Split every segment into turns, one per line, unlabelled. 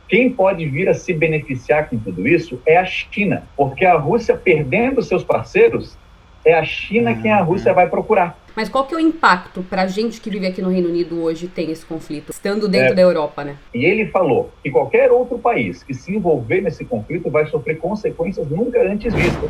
Quem pode vir a se beneficiar com tudo isso é a China, porque a Rússia, perdendo seus parceiros, é a China quem a Rússia vai procurar.
Mas qual que é o impacto para a gente que vive aqui no Reino Unido hoje tem esse conflito, estando dentro da Europa, né?
E ele falou que qualquer outro país que se envolver nesse conflito vai sofrer consequências nunca antes vistas.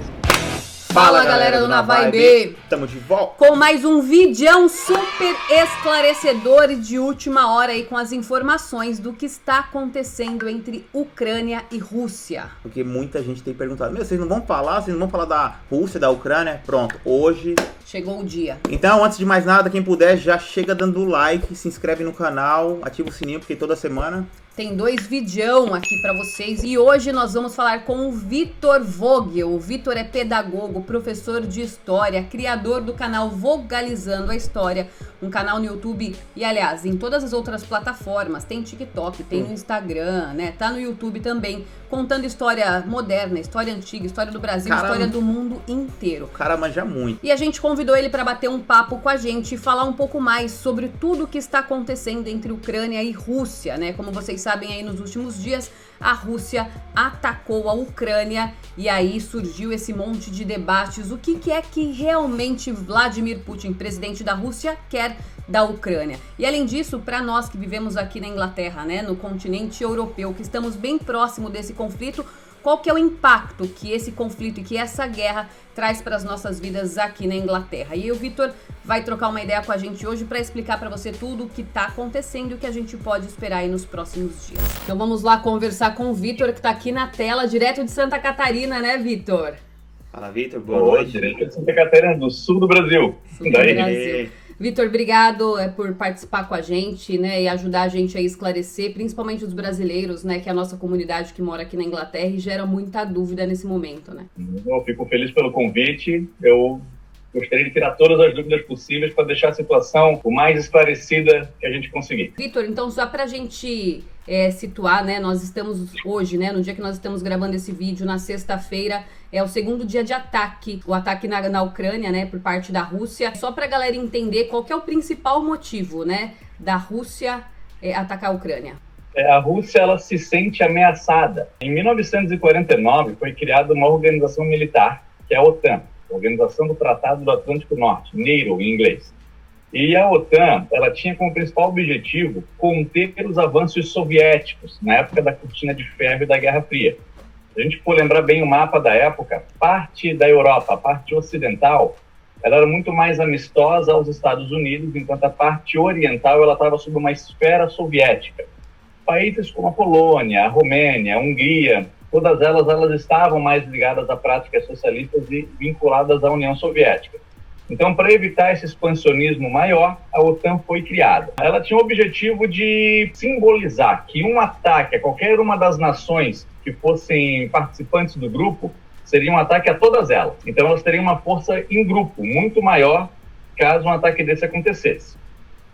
Fala galera do Na Vibe!
Tamo de volta
com mais um videão super esclarecedor e de última hora aí com as informações do que está acontecendo entre Ucrânia e Rússia.
Porque muita gente tem perguntado, vocês não vão falar da Rússia, da Ucrânia? Pronto, hoje
chegou o dia.
Então, antes de mais nada, quem puder já chega dando o like, se inscreve no canal, ativa o sininho, porque toda semana
tem 2 videão aqui pra vocês e hoje nós vamos falar com o Vitor Vogel. O Vitor é pedagogo, professor de história, criador do canal Vogalizando a História, um canal no YouTube e, aliás, em todas as outras plataformas, tem TikTok, tem no Instagram, né? Tá no YouTube também, contando história moderna, história antiga, história do Brasil, história do mundo inteiro.
O cara manja muito.
E a gente convidou ele para bater um papo com a gente e falar um pouco mais sobre tudo o que está acontecendo entre Ucrânia e Rússia, né? Como vocês sabem aí, nos últimos dias, a Rússia atacou a Ucrânia e aí surgiu esse monte de debates. O que é que realmente Vladimir Putin, presidente da Rússia, quer da Ucrânia? E além disso, para nós que vivemos aqui na Inglaterra, né, no continente europeu, que estamos bem próximo desse conflito, qual que é o impacto que esse conflito e que essa guerra traz para as nossas vidas aqui na Inglaterra? E aí o Vitor vai trocar uma ideia com a gente hoje para explicar para você tudo o que está acontecendo e o que a gente pode esperar aí nos próximos dias. Então vamos lá conversar com o Vitor, que está aqui na tela, direto de Santa Catarina, né, Vitor?
Fala, Vitor, boa noite.
Direto de Santa Catarina, do sul do Brasil.
Sul do Brasil. Vitor, obrigado por participar com a gente, né, e ajudar a gente a esclarecer, principalmente os brasileiros, né, que é a nossa comunidade que mora aqui na Inglaterra e gera muita dúvida nesse momento, né?
Eu fico feliz pelo convite. Eu gostaria de tirar todas as dúvidas possíveis para deixar a situação o mais esclarecida que a gente conseguir.
Vitor, então só para a gente situar, né, nós estamos hoje, né, no dia que nós estamos gravando esse vídeo, na sexta-feira, é o segundo dia de ataque, o ataque na Ucrânia, né, por parte da Rússia. Só para a galera entender qual que é o principal motivo, né, da Rússia atacar a Ucrânia.
A Rússia, ela se sente ameaçada. Em 1949 foi criada uma organização militar, que é a OTAN, Organização do Tratado do Atlântico Norte, NATO em inglês. E a OTAN, ela tinha como principal objetivo conter os avanços soviéticos na época da cortina de ferro e da Guerra Fria. Se a gente for lembrar bem o mapa da época, parte da Europa, a parte ocidental, ela era muito mais amistosa aos Estados Unidos, enquanto a parte oriental ela estava sob uma esfera soviética. Países como a Polônia, a Romênia, a Hungria, todas elas estavam mais ligadas a práticas socialistas e vinculadas à União Soviética. Então, para evitar esse expansionismo maior, a OTAN foi criada. Ela tinha o objetivo de simbolizar que um ataque a qualquer uma das nações que fossem participantes do grupo seria um ataque a todas elas. Então, elas teriam uma força em grupo muito maior caso um ataque desse acontecesse.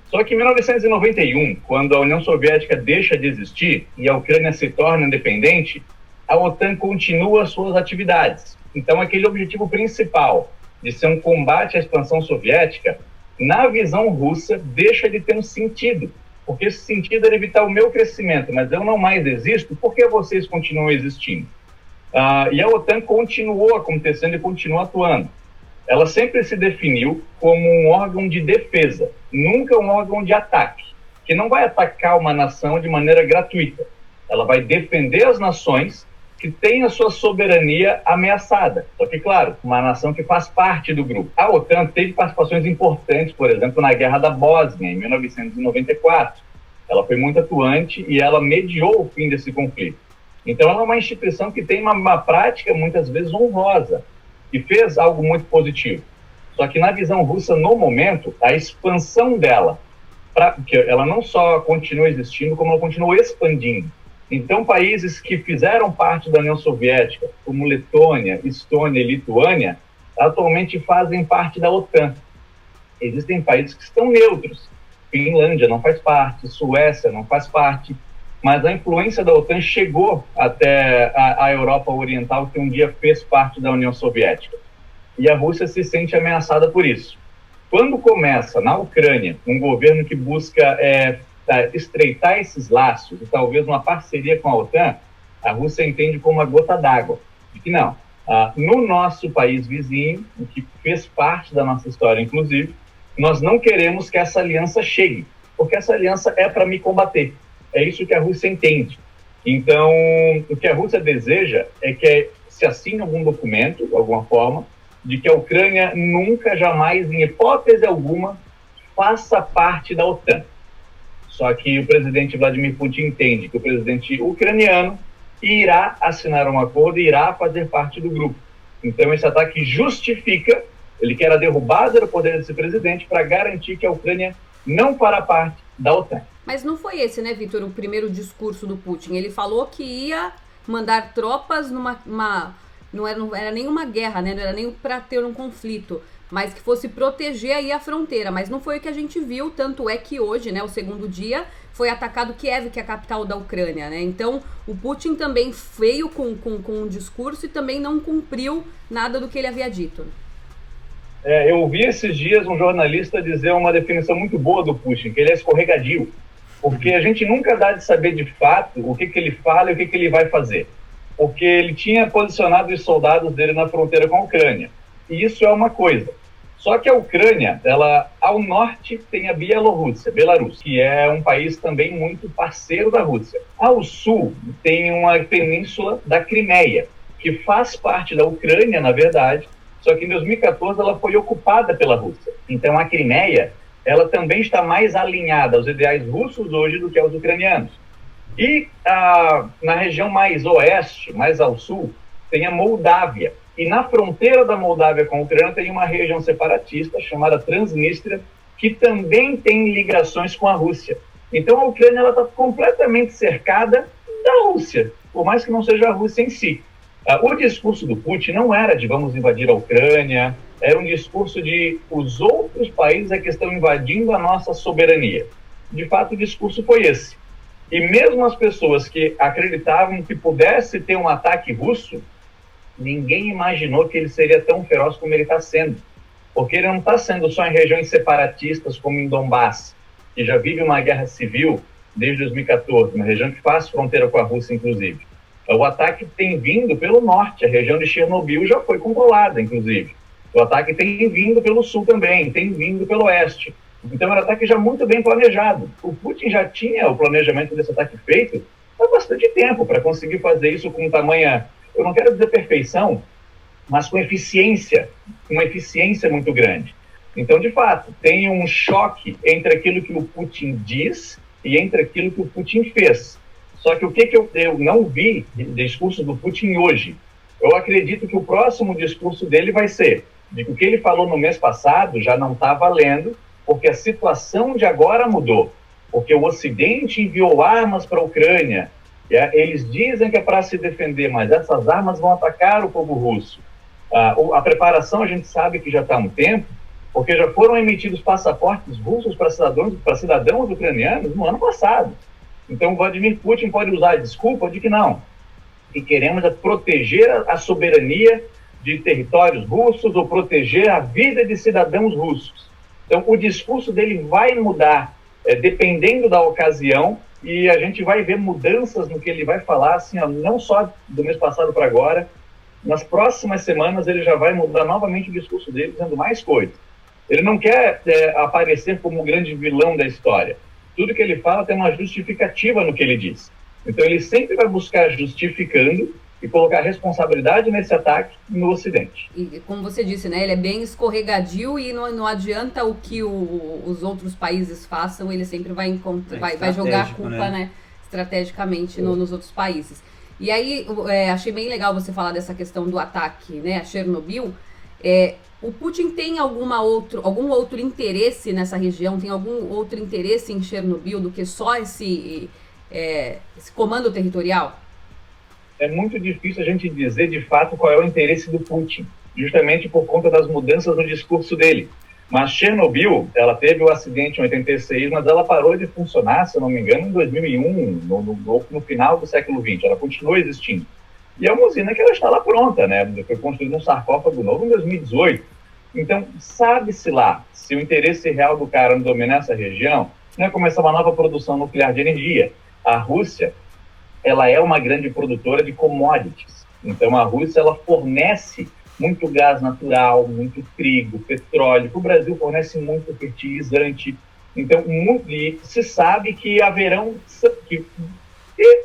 Só que em 1991, quando a União Soviética deixa de existir e a Ucrânia se torna independente, a OTAN continua suas atividades. Então, aquele objetivo principal de ser um combate à expansão soviética, na visão russa, deixa de ter um sentido. Porque esse sentido era evitar o meu crescimento, mas eu não mais existo, por que vocês continuam existindo? E a OTAN continuou acontecendo e continua atuando. Ela sempre se definiu como um órgão de defesa, nunca um órgão de ataque, que não vai atacar uma nação de maneira gratuita. Ela vai defender as nações que tem a sua soberania ameaçada. Só que, claro, uma nação que faz parte do grupo. A OTAN teve participações importantes, por exemplo, na Guerra da Bósnia, em 1994. Ela foi muito atuante e ela mediou o fim desse conflito. Então, ela é uma instituição que tem uma prática, muitas vezes, honrosa, e fez algo muito positivo. Só que, na visão russa, no momento, a expansão dela, porque ela não só continua existindo, como ela continua expandindo. Então, países que fizeram parte da União Soviética, como Letônia, Estônia e Lituânia, atualmente fazem parte da OTAN. Existem países que estão neutros. Finlândia não faz parte, Suécia não faz parte, mas a influência da OTAN chegou até a Europa Oriental, que um dia fez parte da União Soviética. E a Rússia se sente ameaçada por isso. Quando começa, na Ucrânia, um governo que busca estreitar esses laços, e talvez uma parceria com a OTAN, a Rússia entende como uma gota d'água. De que não. No nosso país vizinho, o que fez parte da nossa história, inclusive, nós não queremos que essa aliança chegue, porque essa aliança é para me combater. É isso que a Rússia entende. Então, o que a Rússia deseja é que se assine algum documento, de alguma forma, de que a Ucrânia nunca, jamais, em hipótese alguma, faça parte da OTAN. Só que o presidente Vladimir Putin entende que o presidente ucraniano irá assinar um acordo e irá fazer parte do grupo. Então, esse ataque justifica, ele quer a derrubada do poder desse presidente para garantir que a Ucrânia não fará parte da OTAN.
Mas não foi esse, né, Vitor, o primeiro discurso do Putin. Ele falou que ia mandar tropas não era nenhuma guerra, né? Não era nem para ter um conflito, mas que fosse proteger aí a fronteira. Mas não foi o que a gente viu, tanto é que hoje, né, o segundo dia, foi atacado Kiev, que é a capital da Ucrânia, né? Então, o Putin também veio com um discurso e também não cumpriu nada do que ele havia dito.
Eu ouvi esses dias um jornalista dizer uma definição muito boa do Putin, que ele é escorregadio, porque a gente nunca dá de saber de fato o que ele fala e o que ele vai fazer. Porque ele tinha posicionado os soldados dele na fronteira com a Ucrânia. E isso é uma coisa. Só que a Ucrânia, ela, ao norte, tem a Bielorrússia, Belarus, que é um país também muito parceiro da Rússia. Ao sul, tem uma península da Crimeia, que faz parte da Ucrânia, na verdade, só que em 2014 ela foi ocupada pela Rússia. Então a Crimeia, ela também está mais alinhada aos ideais russos hoje do que aos ucranianos. E na região mais oeste, mais ao sul, tem a Moldávia. E na fronteira da Moldávia com a Ucrânia tem uma região separatista chamada Transnistria, que também tem ligações com a Rússia. Então a Ucrânia está completamente cercada da Rússia, por mais que não seja a Rússia em si. O discurso do Putin não era de vamos invadir a Ucrânia, era um discurso de os outros países é que estão invadindo a nossa soberania. De fato, o discurso foi esse. E mesmo as pessoas que acreditavam que pudesse ter um ataque russo, ninguém imaginou que ele seria tão feroz como ele está sendo. Porque ele não está sendo só em regiões separatistas como em Donbass, que já vive uma guerra civil desde 2014, uma região que faz fronteira com a Rússia, inclusive. O ataque tem vindo pelo norte, a região de Chernobyl já foi controlada, inclusive. O ataque tem vindo pelo sul também, tem vindo pelo oeste. Então é um ataque já muito bem planejado. O Putin já tinha o planejamento desse ataque feito há bastante tempo para conseguir fazer isso com tamanha, eu não quero dizer perfeição, mas com eficiência, uma eficiência muito grande. Então, de fato, tem um choque entre aquilo que o Putin diz e entre aquilo que o Putin fez. Só que o que eu não vi de discurso do Putin hoje? Eu acredito que o próximo discurso dele vai ser de que o que ele falou no mês passado já não está valendo, porque a situação de agora mudou. Porque o Ocidente enviou armas para a Ucrânia. Eles dizem que é para se defender, mas essas armas vão atacar o povo russo. A preparação a gente sabe que já está há um tempo, porque já foram emitidos passaportes russos para cidadãos ucranianos no ano passado. Então, Vladimir Putin pode usar a desculpa de que não, que queremos proteger a soberania de territórios russos ou proteger a vida de cidadãos russos. Então, o discurso dele vai mudar dependendo da ocasião e a gente vai ver mudanças no que ele vai falar, assim, não só do mês passado para agora, nas próximas semanas ele já vai mudar novamente o discurso dele, dizendo mais coisas. Ele não quer aparecer como o grande vilão da história. Tudo que ele fala tem uma justificativa no que ele diz. Então ele sempre vai buscar justificando e colocar responsabilidade nesse ataque no Ocidente.
E como você disse, né, ele é bem escorregadio e não adianta o que os outros países façam, ele sempre vai jogar a culpa, né, estrategicamente nos outros países. E aí, achei bem legal você falar dessa questão do ataque, né, a Chernobyl. O Putin tem algum outro interesse nessa região? Tem algum outro interesse em Chernobyl do que só esse comando territorial?
É muito difícil a gente dizer de fato qual é o interesse do Putin, justamente por conta das mudanças no discurso dele. Mas Chernobyl, ela teve o acidente em 86, mas ela parou de funcionar, se eu não me engano, em 2001, no final do século XX. Ela continuou existindo. E é uma usina que ela está lá pronta, né? Foi construído um sarcófago novo em 2018. Então, sabe-se lá se o interesse real do cara em dominar essa região China começar uma nova produção nuclear de energia. A Rússia, ela é uma grande produtora de commodities. Então, a Rússia, ela fornece muito gás natural, muito trigo, petróleo. O Brasil fornece muito fertilizante. Então, se sabe que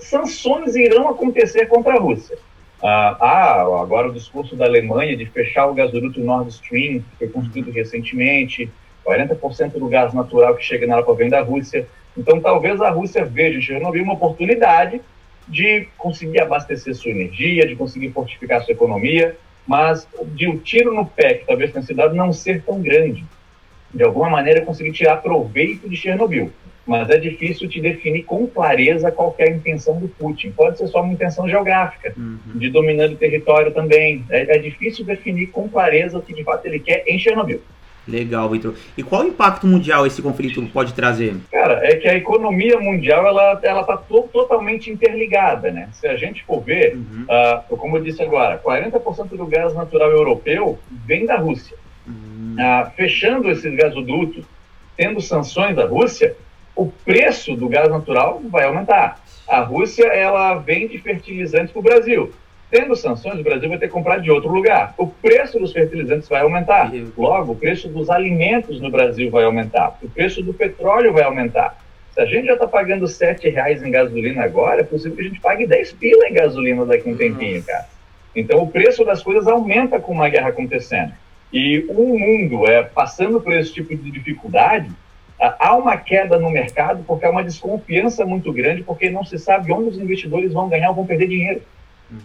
sanções irão acontecer contra a Rússia. Agora o discurso da Alemanha de fechar o gasoduto Nord Stream, que foi construído recentemente, 40% do gás natural que chega na Europa vem da Rússia. Então, talvez a Rússia veja em Chernobyl uma oportunidade de conseguir abastecer sua energia, de conseguir fortificar sua economia, mas de um tiro no pé que talvez tenha sido dado não ser tão grande. De alguma maneira, conseguir tirar proveito de Chernobyl. Mas é difícil te definir com clareza qual que é a intenção do Putin. Pode ser só uma intenção geográfica, de dominar o território também. É difícil definir com clareza o que de fato ele quer em Chernobyl.
Legal, Vitor. E qual o impacto mundial esse conflito pode trazer?
Cara, é que a economia mundial ela está totalmente interligada, né? Se a gente for ver, como eu disse agora, 40% do gás natural europeu vem da Rússia. Fechando esses gasodutos, tendo sanções da Rússia, o preço do gás natural vai aumentar. A Rússia, ela vende fertilizantes para o Brasil. Tendo sanções, o Brasil vai ter que comprar de outro lugar. O preço dos fertilizantes vai aumentar. Logo, o preço dos alimentos no Brasil vai aumentar. O preço do petróleo vai aumentar. Se a gente já está pagando R$7 em gasolina agora, é possível que a gente pague 10 pila em gasolina daqui a um tempinho, cara. Então, o preço das coisas aumenta com uma guerra acontecendo. E o mundo passando por esse tipo de dificuldade, há uma queda no mercado porque há uma desconfiança muito grande, porque não se sabe onde os investidores vão ganhar ou vão perder dinheiro.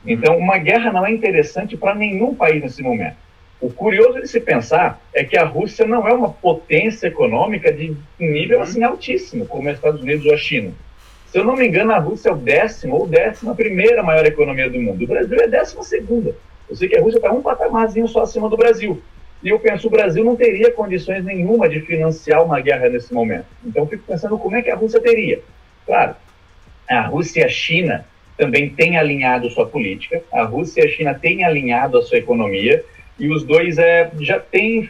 Então, uma guerra não é interessante para nenhum país nesse momento. O curioso de se pensar é que a Rússia não é uma potência econômica de nível assim altíssimo, como os Estados Unidos ou a China. Se eu não me engano, a Rússia é o 10ª ou 11ª maior economia do mundo. O Brasil é 12ª. Eu sei que a Rússia está um patamarzinho só acima do Brasil. E eu penso, o Brasil não teria condições nenhuma de financiar uma guerra nesse momento. Então, eu fico pensando como é que a Rússia teria. Claro, a Rússia e a China também têm alinhado sua política, a Rússia e a China têm alinhado a sua economia, e os dois já têm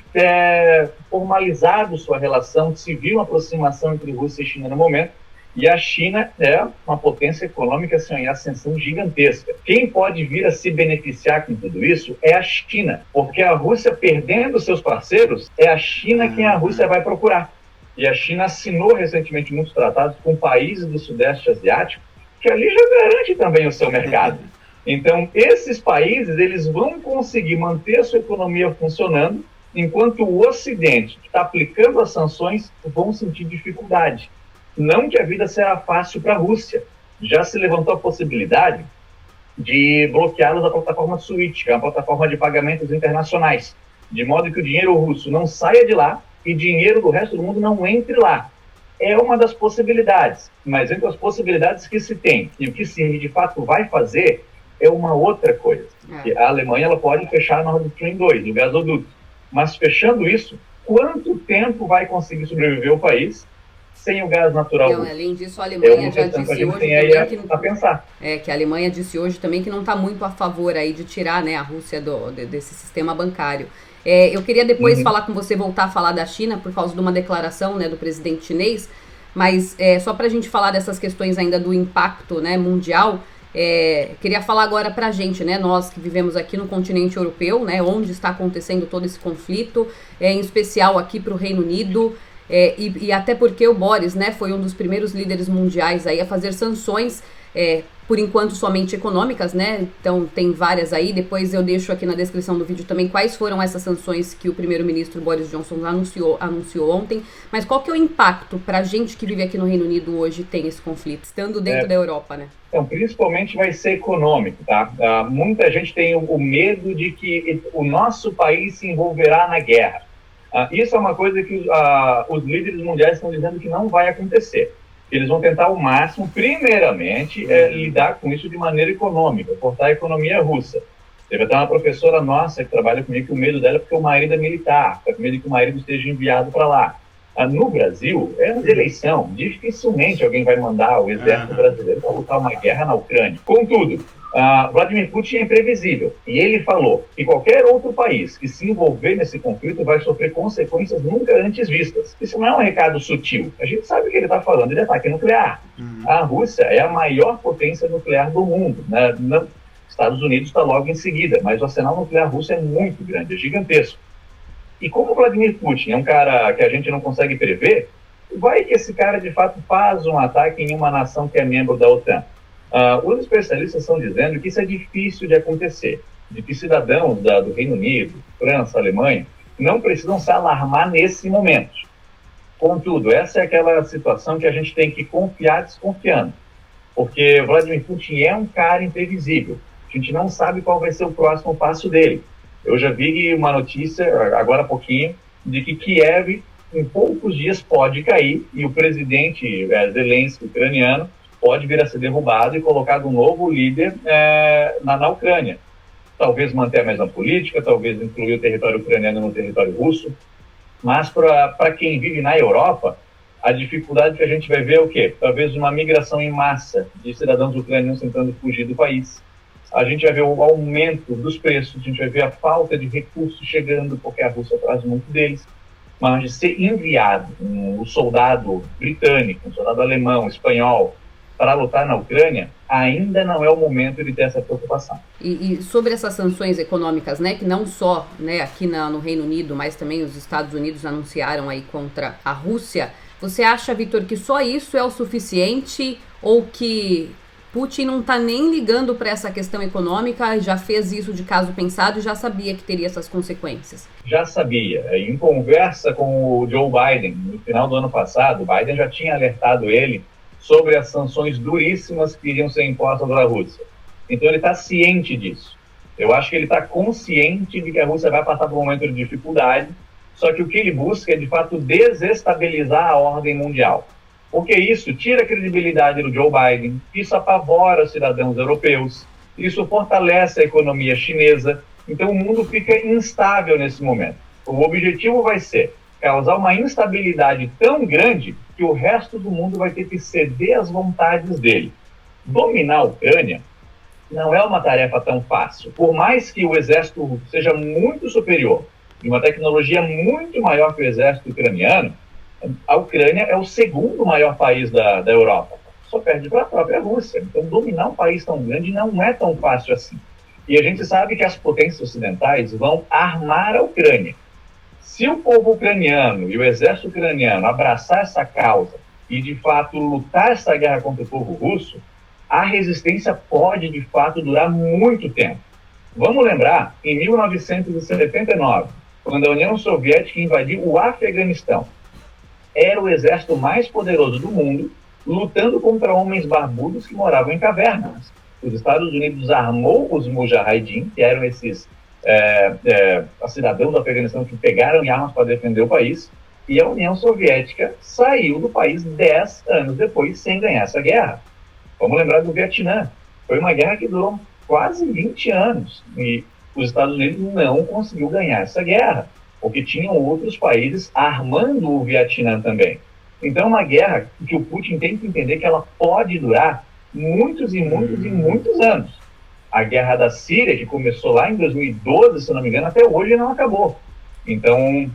formalizado sua relação, se viu uma aproximação entre Rússia e China no momento, e a China é uma potência econômica assim, em ascensão gigantesca. Quem pode vir a se beneficiar com tudo isso é a China, porque a Rússia perdendo seus parceiros, é a China quem a Rússia vai procurar. E a China assinou recentemente muitos tratados com países do Sudeste Asiático, que ali já garante também o seu mercado. Então, esses países eles vão conseguir manter a sua economia funcionando, enquanto o Ocidente, que está aplicando as sanções, vão sentir dificuldade. Não que a vida será fácil para a Rússia. Já se levantou a possibilidade de bloqueá-los da plataforma SWIFT, que é uma plataforma de pagamentos internacionais, de modo que o dinheiro russo não saia de lá e dinheiro do resto do mundo não entre lá. É uma das possibilidades, mas entre as possibilidades que se tem e o que se de fato vai fazer é uma outra coisa. A Alemanha ela pode fechar a Nord Stream 2, o gasoduto, mas fechando isso, quanto tempo vai conseguir sobreviver o país sem o gás natural?
Não, além disso, a Alemanha já disse hoje também que a Alemanha disse hoje também que não está muito a favor aí de tirar, né, a Rússia desse sistema bancário. Eu queria depois falar com você, voltar a falar da China, por causa de uma declaração, né, do presidente chinês, mas só para a gente falar dessas questões ainda do impacto, né, mundial, queria falar agora para a gente, né, nós que vivemos aqui no continente europeu, né, onde está acontecendo todo esse conflito, em especial aqui para o Reino Unido, e até porque o Boris, né, foi um dos primeiros líderes mundiais aí a fazer sanções, por enquanto somente econômicas, né? Então tem várias aí, depois eu deixo aqui na descrição do vídeo também quais foram essas sanções que o primeiro-ministro Boris Johnson anunciou ontem, mas qual que é o impacto para a gente que vive aqui no Reino Unido hoje tem esse conflito, estando dentro da Europa, né?
Então, principalmente vai ser econômico, tá? Muita gente tem o medo de que o nosso país se envolverá na guerra. Isso é uma coisa que os líderes mundiais estão dizendo que não vai acontecer. Eles vão tentar ao máximo, primeiramente, lidar com isso de maneira econômica, cortar a economia russa. Teve até uma professora nossa que trabalha comigo que o medo dela é porque o marido é militar, com medo de que o marido esteja enviado para lá. No Brasil, é uma eleição, dificilmente alguém vai mandar o exército brasileiro para lutar uma guerra na Ucrânia. Contudo, Vladimir Putin é imprevisível. E ele falou que qualquer outro país que se envolver nesse conflito vai sofrer consequências nunca antes vistas. Isso não é um recado sutil. A gente sabe o que ele está falando de ataque nuclear. A Rússia é a maior potência nuclear do mundo. Né? Estados Unidos está logo em seguida, mas o arsenal nuclear russo é muito grande, é gigantesco. E como Vladimir Putin é um cara que a gente não consegue prever, vai que esse cara de fato faz um ataque em uma nação que é membro da OTAN. Os especialistas estão dizendo que isso é difícil de acontecer, de que cidadãos do Reino Unido, França, Alemanha, não precisam se alarmar nesse momento. Contudo, essa é aquela situação que a gente tem que confiar desconfiando, porque Vladimir Putin é um cara imprevisível. A gente não sabe qual vai ser o próximo passo dele. Eu já vi uma notícia, agora há pouquinho, de que Kiev, em poucos dias, pode cair e o presidente Zelensky, ucraniano, pode vir a ser derrubado e colocado um novo líder na Ucrânia. Talvez manter a mesma política, talvez incluir o território ucraniano no território russo, mas para quem vive na Europa, a dificuldade que a gente vai ver é o quê? Talvez uma migração em massa de cidadãos ucranianos tentando fugir do país. A gente vai ver o aumento dos preços, a gente vai ver a falta de recursos chegando, porque a Rússia traz muito deles. Mas de ser enviado um soldado britânico, um soldado alemão, espanhol, para lutar na Ucrânia, ainda não é o momento de ter essa preocupação.
E sobre essas sanções econômicas, né, que não só, né, aqui no Reino Unido, mas também os Estados Unidos anunciaram aí contra a Rússia, você acha, Vitor, que só isso é o suficiente ou que Putin não está nem ligando para essa questão econômica, já fez isso de caso pensado e já sabia que teria essas consequências? Já
sabia. Em conversa com o Joe Biden, no final do ano passado, o Biden já tinha alertado ele sobre as sanções duríssimas que iriam ser impostas à Rússia. Então ele está ciente disso. Eu acho que ele está consciente de que a Rússia vai passar por um momento de dificuldade, só que o que ele busca é, de fato, desestabilizar a ordem mundial. Porque isso tira a credibilidade do Joe Biden, isso apavora os cidadãos europeus, isso fortalece a economia chinesa, então o mundo fica instável nesse momento. O objetivo vai ser causar uma instabilidade tão grande que o resto do mundo vai ter que ceder às vontades dele. Dominar a Ucrânia não é uma tarefa tão fácil. Por mais que o exército seja muito superior, e uma tecnologia muito maior que o exército ucraniano, a Ucrânia é o segundo maior país da Europa. Só perde para a própria Rússia. Então, dominar um país tão grande não é tão fácil assim. E a gente sabe que as potências ocidentais vão armar a Ucrânia. Se o povo ucraniano e o exército ucraniano abraçar essa causa e, de fato, lutar essa guerra contra o povo russo, a resistência pode, de fato, durar muito tempo. Vamos lembrar, em 1979, quando a União Soviética invadiu o Afeganistão, era o exército mais poderoso do mundo, lutando contra homens barbudos que moravam em cavernas. Os Estados Unidos armou os Mujahideen, que eram esses cidadãos do Afeganistão que pegaram armas para defender o país, e a União Soviética saiu do país 10 anos depois sem ganhar essa guerra. Vamos lembrar do Vietnã. Foi uma guerra que durou quase 20 anos, e os Estados Unidos não conseguiu ganhar essa guerra, porque tinham outros países armando o Vietnã também. Então, é uma guerra que o Putin tem que entender que ela pode durar muitos e muitos e muitos anos. A guerra da Síria, que começou lá em 2012, se não me engano, até hoje não acabou. Então,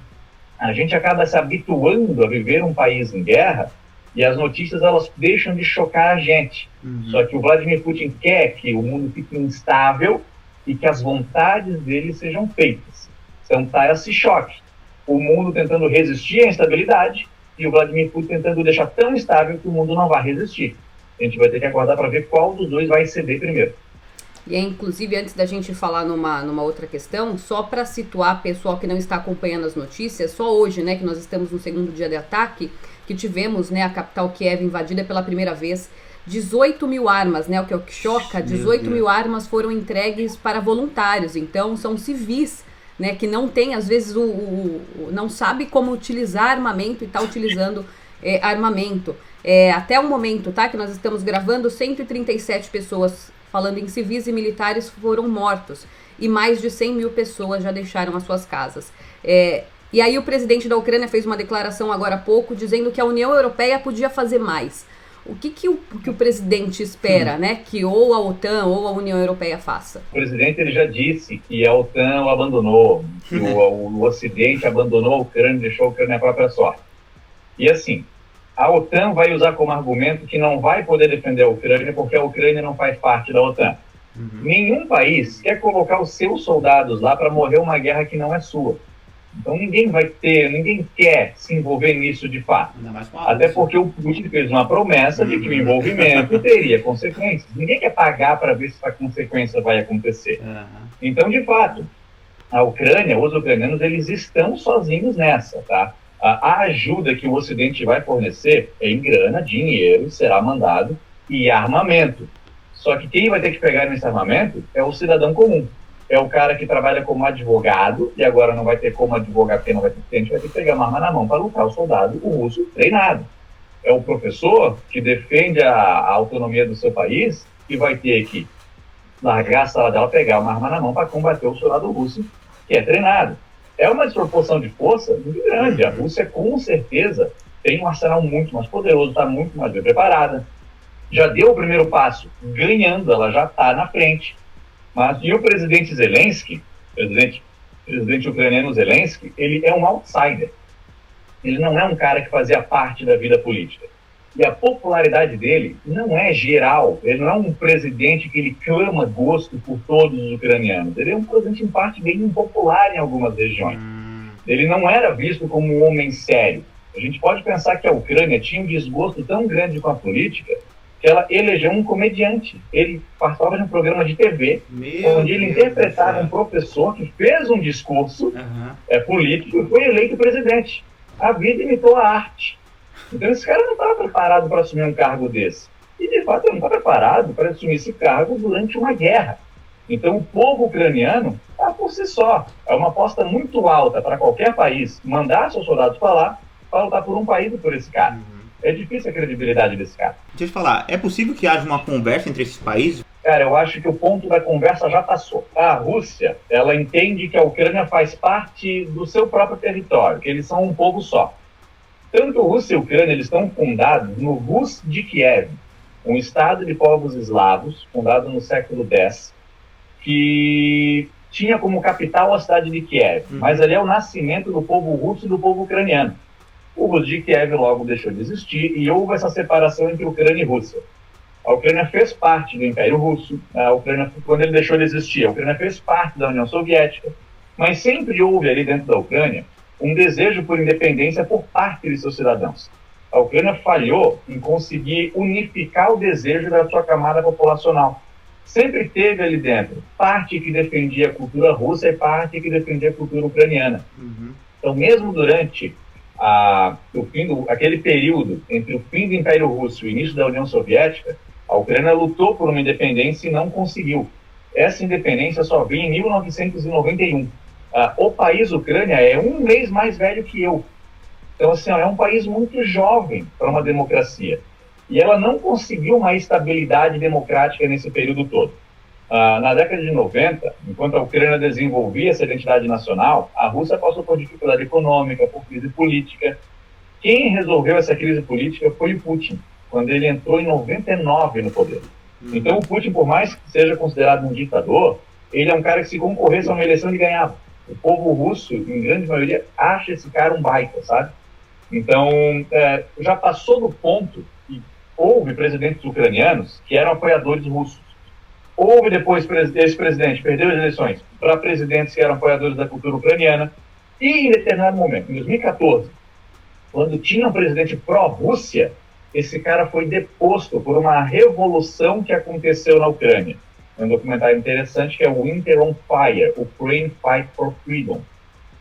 a gente acaba se habituando a viver um país em guerra e as notícias elas deixam de chocar a gente. Só que o Vladimir Putin quer que o mundo fique instável e que as vontades dele sejam feitas. Então está esse choque. O mundo tentando resistir à instabilidade e o Vladimir Putin tentando deixar tão instável que o mundo não vai resistir. A gente vai ter que aguardar para ver qual dos dois vai ceder primeiro.
E inclusive, antes da gente falar numa outra questão, só para situar pessoal que não está acompanhando as notícias, só hoje, né, que nós estamos no segundo dia de ataque, que tivemos, né, a capital Kiev invadida pela primeira vez, 18 mil armas, né, o que é o que choca, 18 mil armas foram entregues para voluntários, então são civis, né, que não tem, às vezes, não sabe como utilizar armamento e está utilizando armamento. Até o momento, tá, que nós estamos gravando, 137 pessoas, falando em civis e militares, foram mortos. E mais de 100 mil pessoas já deixaram as suas casas. E aí o presidente da Ucrânia fez uma declaração agora há pouco, dizendo que a União Europeia podia fazer mais. O que o presidente espera, né, que ou a OTAN ou a União Europeia faça?
O presidente ele já disse que a OTAN o abandonou, que o Ocidente abandonou a Ucrânia, deixou a Ucrânia à própria sorte. E assim, a OTAN vai usar como argumento que não vai poder defender a Ucrânia porque a Ucrânia não faz parte da OTAN. Nenhum país quer colocar os seus soldados lá para morrer uma guerra que não é sua. Então ninguém quer se envolver nisso de fato. Até porque o Putin fez uma promessa de que o envolvimento teria consequências. Ninguém quer pagar para ver se essa consequência vai acontecer. Então, de fato, a Ucrânia, os ucranianos, eles estão sozinhos nessa, tá? A ajuda que o Ocidente vai fornecer é em grana, dinheiro, será mandado, e armamento. Só que quem vai ter que pegar nesse armamento é o cidadão comum. É o cara que trabalha como advogado, e agora não vai ter como advogar porque não vai ter tempo, vai ter que pegar uma arma na mão para lutar o soldado, o russo, treinado. É o professor que defende a autonomia do seu país e vai ter que largar a sala dela, pegar uma arma na mão para combater o soldado russo, que é treinado. É uma desproporção de força muito grande. A Rússia, com certeza, tem um arsenal muito mais poderoso, está muito mais bem preparada. Já deu o primeiro passo ganhando, ela já está na frente. E o presidente Zelensky, presidente ucraniano Zelensky, ele é um outsider. Ele não é um cara que fazia parte da vida política. E a popularidade dele não é geral. Ele não é um presidente que ele clama gosto por todos os ucranianos. Ele é um presidente, em parte, bem impopular em algumas regiões. Ele não era visto como um homem sério. A gente pode pensar que a Ucrânia tinha um desgosto tão grande com a política que ela elegeu um comediante. Ele participava de um programa de TV, onde ele interpretava um professor que fez um discurso político e foi eleito presidente. A vida imitou a arte. Então esse cara não estava preparado para assumir um cargo desse. E de fato ele não está preparado para assumir esse cargo durante uma guerra. Então o povo ucraniano está por si só. É uma aposta muito alta para qualquer país mandar seus soldados para lá para lutar por um país e por esse cara. É difícil a credibilidade desse cara.
Deixa eu te falar, é possível que haja uma conversa entre esses países?
Cara, eu acho que o ponto da conversa já passou. A Rússia, ela entende que a Ucrânia faz parte do seu próprio território, que eles são um povo só. Tanto que a Rússia e a Ucrânia, eles estão fundados no Rus de Kiev, um estado de povos eslavos, fundado no século X, que tinha como capital a cidade de Kiev, mas ali é o nascimento do povo russo e do povo ucraniano. O Rus de Kiev logo deixou de existir e houve essa separação entre Ucrânia e Rússia. A Ucrânia fez parte do Império Russo, a Ucrânia, quando ele deixou de existir, a Ucrânia fez parte da União Soviética, mas sempre houve ali dentro da Ucrânia um desejo por independência por parte de seus cidadãos. A Ucrânia falhou em conseguir unificar o desejo da sua camada populacional. Sempre teve ali dentro parte que defendia a cultura russa e parte que defendia a cultura ucraniana. Então, mesmo durante aquele período entre o fim do Império Russo e o início da União Soviética, a Ucrânia lutou por uma independência e não conseguiu. Essa independência só veio em 1991. O país Ucrânia é um mês mais velho que eu. Então, assim, é um país muito jovem para uma democracia. E ela não conseguiu uma estabilidade democrática nesse período todo. Na década de 90, enquanto a Ucrânia desenvolvia essa identidade nacional, a Rússia passou por dificuldade econômica, por crise política. Quem resolveu essa crise política foi o Putin, quando ele entrou em 99 no poder. Então, o Putin, por mais que seja considerado um ditador, ele é um cara que, se concorresse a uma eleição, ele ganhava. O povo russo, em grande maioria, acha esse cara um baita, sabe? Então, já passou do ponto que houve presidentes ucranianos que eram apoiadores russos. Houve depois, esse presidente perdeu as eleições para presidentes que eram apoiadores da cultura ucraniana. E, em determinado momento, em 2014, quando tinha um presidente pró-Rússia, esse cara foi deposto por uma revolução que aconteceu na Ucrânia. É um documentário interessante que é o Winter on Fire, Ukraine Fight for Freedom,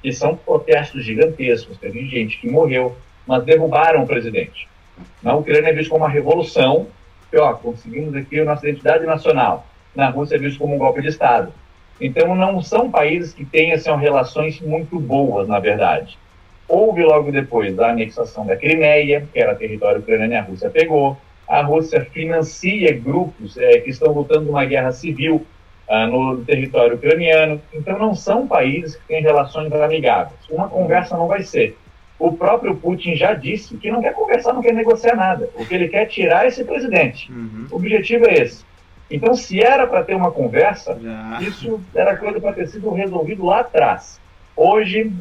que são protestos gigantescos, teve gente que morreu, mas derrubaram o presidente. Na Ucrânia é visto como uma revolução, que conseguimos aqui a nossa identidade nacional. Na Rússia é visto como um golpe de Estado. Então não são países que têm assim, relações muito boas, na verdade. Houve logo depois da anexação da Crimeia, que era território ucraniano, e a Rússia pegou. A Rússia financia grupos que estão lutando uma guerra civil no território ucraniano. Então não são países que têm relações amigáveis. Uma conversa não vai ser. O próprio Putin já disse que não quer conversar, não quer negociar nada. O que ele quer é tirar esse presidente. O objetivo é esse. Então, se era para ter uma conversa, isso era coisa para ter sido resolvido lá atrás. Hoje,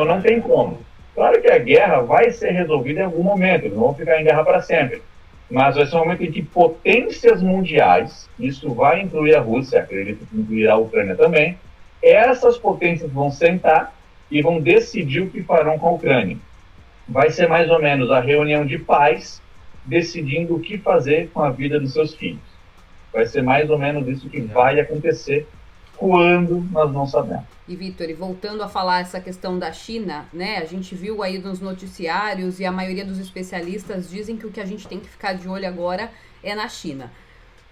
não tem como. Claro que a guerra vai ser resolvida em algum momento, eles não vão ficar em guerra para sempre. Mas vai ser um momento em que potências mundiais, isso vai incluir a Rússia, acredito que incluirá a Ucrânia também, essas potências vão sentar e vão decidir o que farão com a Ucrânia. Vai ser mais ou menos a reunião de pais decidindo o que fazer com a vida dos seus filhos. Vai ser mais ou menos isso que vai acontecer. Quando, nós não sabemos.
E, Vitor, e voltando a falar essa questão da China, né? A gente viu aí nos noticiários e a maioria dos especialistas dizem que o que a gente tem que ficar de olho agora é na China.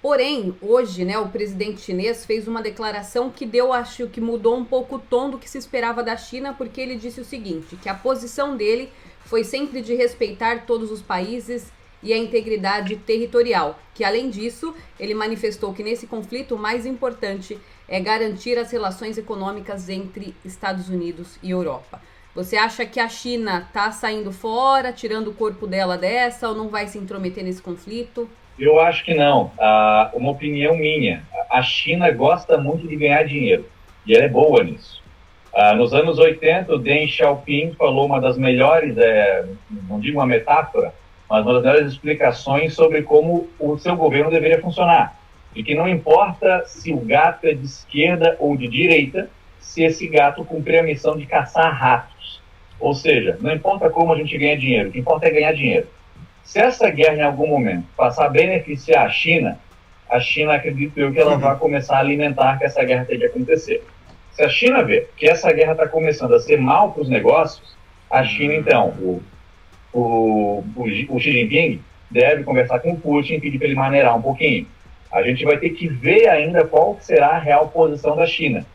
Porém, hoje, né, o presidente chinês fez uma declaração que acho que mudou um pouco o tom do que se esperava da China, porque ele disse o seguinte, que a posição dele foi sempre de respeitar todos os países e a integridade territorial, que além disso, ele manifestou que nesse conflito o mais importante é garantir as relações econômicas entre Estados Unidos e Europa. Você acha que a China está saindo fora, tirando o corpo dela dessa, ou não vai se intrometer nesse conflito?
Eu acho que não. Uma opinião minha. A China gosta muito de ganhar dinheiro, e ela é boa nisso. Nos anos 80, o Deng Xiaoping falou uma das melhores, não digo uma metáfora, mas uma das melhores explicações sobre como o seu governo deveria funcionar. E que não importa se o gato é de esquerda ou de direita, se esse gato cumprir a missão de caçar ratos. Ou seja, não importa como a gente ganha dinheiro, o que importa é ganhar dinheiro. Se essa guerra em algum momento passar a beneficiar a China, acredito eu que ela vai começar a alimentar que essa guerra tem que acontecer. Se a China vê que essa guerra está começando a ser mal para os negócios, a China, então, o Xi Jinping deve conversar com o Putin e pedir para ele maneirar um pouquinho. A gente vai ter que ver ainda qual será a real posição da China.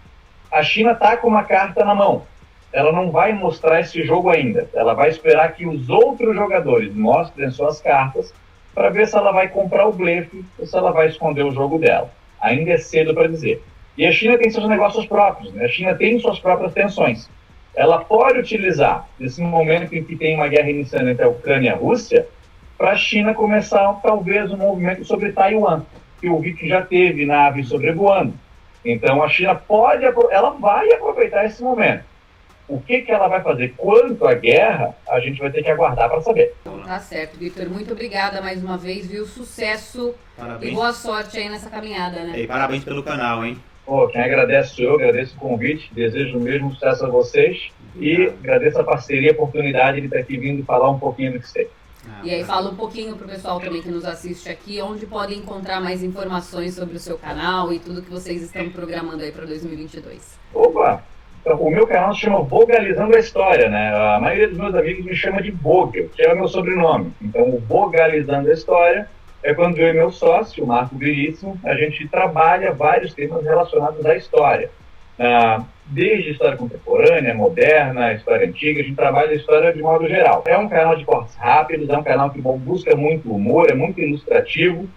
A China está com uma carta na mão. Ela não vai mostrar esse jogo ainda. Ela vai esperar que os outros jogadores mostrem suas cartas para ver se ela vai comprar o blefe ou se ela vai esconder o jogo dela. Ainda é cedo para dizer. E a China tem seus negócios próprios, né? A China tem suas próprias tensões. Ela pode utilizar esse momento em que tem uma guerra iniciando entre a Ucrânia e a Rússia para a China começar, talvez, um movimento sobre Taiwan, que eu vi que já teve naves sobrevoando. Então, a China ela vai aproveitar esse momento. O que ela vai fazer quanto à guerra, a gente vai ter que aguardar para saber.
Tá certo, Vitor. Muito obrigada mais uma vez, viu? Sucesso. Parabéns. E boa sorte aí nessa caminhada, né?
E parabéns pelo canal, hein?
Quem agradece sou eu, agradeço o convite, desejo o mesmo sucesso a vocês. E agradeço a parceria, a oportunidade de estar aqui vindo falar um pouquinho do que sei.
E aí fala um pouquinho pro pessoal também que nos assiste aqui, onde podem encontrar mais informações sobre o seu canal e tudo que vocês estão programando aí para 2022.
Opa! Então, o meu canal se chama Vogalizando a História, né? A maioria dos meus amigos me chama de Vogel, que é o meu sobrenome. Então, o Vogalizando a História é quando eu e meu sócio, o Marco Veríssimo, a gente trabalha vários temas relacionados à história. Desde história contemporânea, moderna, história antiga, a gente trabalha a história de modo geral. É um canal de cortes rápidos, é um canal que busca muito humor, é muito ilustrativo.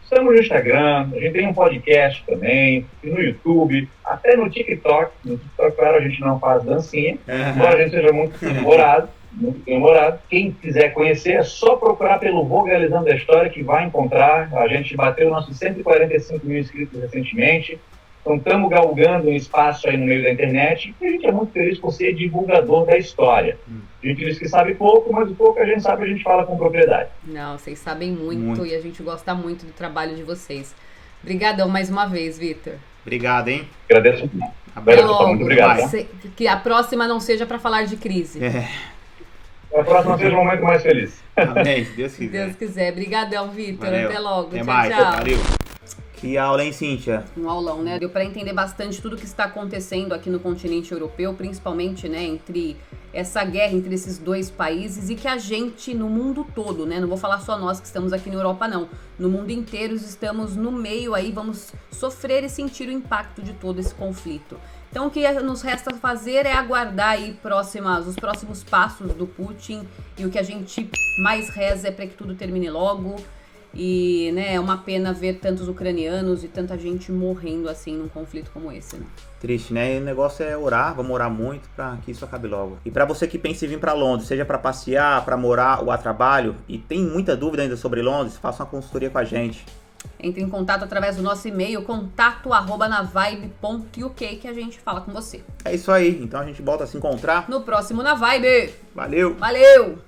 Estamos no Instagram, a gente tem um podcast também, no YouTube, até no TikTok. No TikTok, claro, a gente não faz dancinha, embora a gente seja muito humorado. Quem quiser conhecer, é só procurar pelo Vogalizando a História que vai encontrar. A gente bateu nossos 145 mil inscritos recentemente. Então, estamos galgando um espaço aí no meio da internet e a gente é muito feliz por ser divulgador da história. A gente diz que sabe pouco, mas o pouco que a gente sabe, a gente fala com propriedade.
Não, vocês sabem muito e a gente gosta muito do trabalho de vocês. Obrigadão mais uma vez, Vitor.
Obrigado, hein?
Agradeço. Muito obrigado.
Que a próxima não seja para falar de crise.
A próxima seja um momento mais feliz.
Amém, se Deus quiser.
Deus quiser. Obrigadão, Vitor. Até logo.
Até
tchau,
mais.
tchau.
Valeu. Que aula, hein, Cíntia?
Um aulão, né? Deu para entender bastante tudo que está acontecendo aqui no continente europeu, principalmente, né, entre essa guerra entre esses dois países e que a gente, no mundo todo, né, não vou falar só nós que estamos aqui na Europa, não, no mundo inteiro estamos no meio aí, vamos sofrer e sentir o impacto de todo esse conflito. Então, o que nos resta fazer é aguardar aí os próximos passos do Putin e o que a gente mais reza é para que tudo termine logo. E, né, é uma pena ver tantos ucranianos e tanta gente morrendo assim num conflito como esse, né?
Triste, né? E o negócio é orar, vamos orar muito para que isso acabe logo. E para você que pensa em vir para Londres, seja para passear, para morar ou a trabalho, e tem muita dúvida ainda sobre Londres, faça uma consultoria com a gente.
Entre em contato através do nosso e-mail, contato@navibe.uk, que a gente fala com você.
É isso aí, então a gente volta a se encontrar
No próximo Na Vibe.
Valeu!
Valeu!